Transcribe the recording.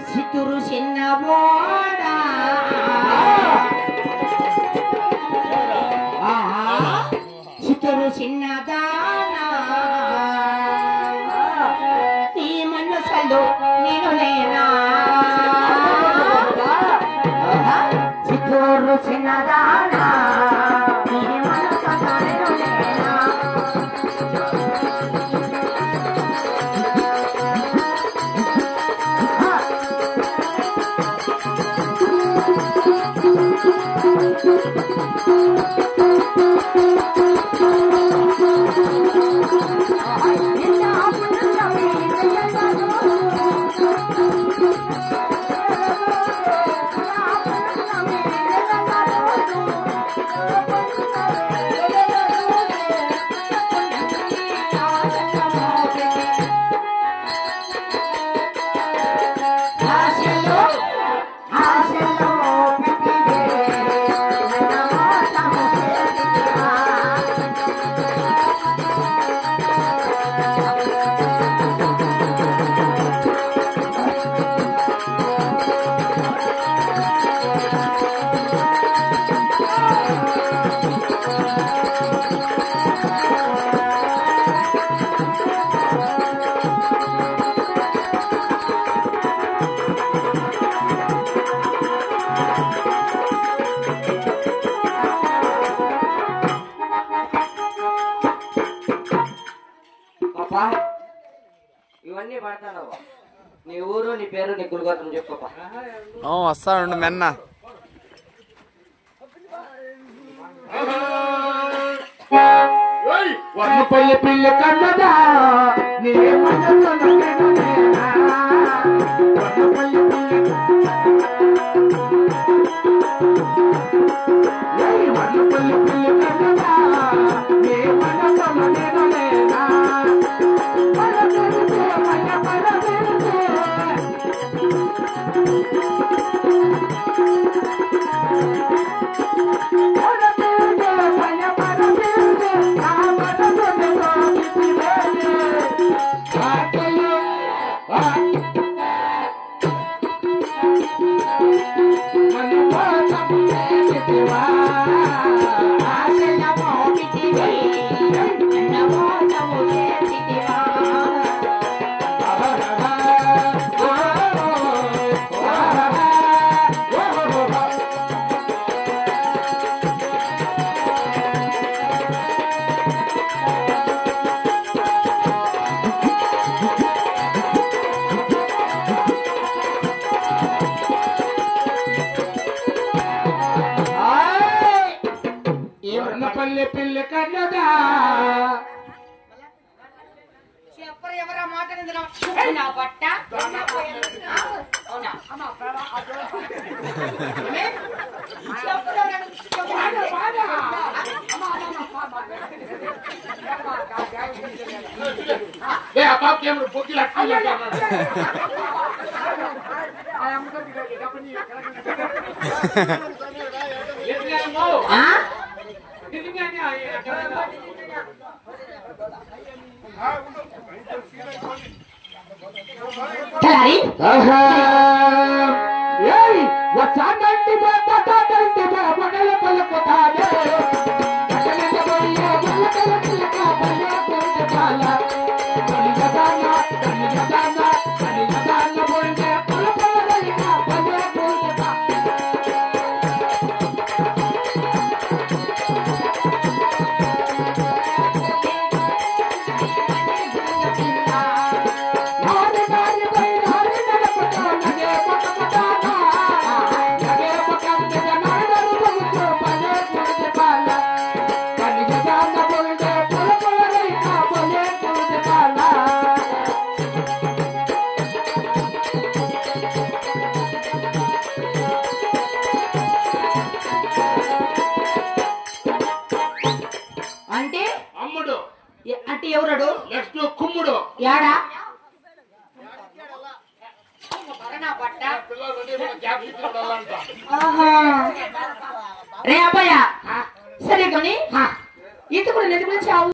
చిత్తూరు చిన్నబోడా చిత్తూరు చిన్నదానా నీ మనసులో నేను లేనా చిత్తూరు చిన్నదానా నీ మనసులో నేను లేనా ఇవన్నీ పడతాను. నీ ఊరు, నీ పేరు, నీ గురుగోత్రం చెప్పప్ప. వస్తాడు మెన్న. వర్ణపల్లి పిల్లి కన్నదా వర్ణపల్లి పిల్లి కన్నదా నీ మనసులో నేను లేనా వర్ణపల్లి పిల్లి కన్నదా చెప్పరు ఎవరా మాట నా బట్ట అవునా వచ్చానండి మొదల పలుకుతానే అంటే అమ్ముడు అంటే ఎవరడు నెక్స్ట్ కుమ్ముడు యాడా రే అబ్బాయ సరే కొని ఈత కూడా నది గురించి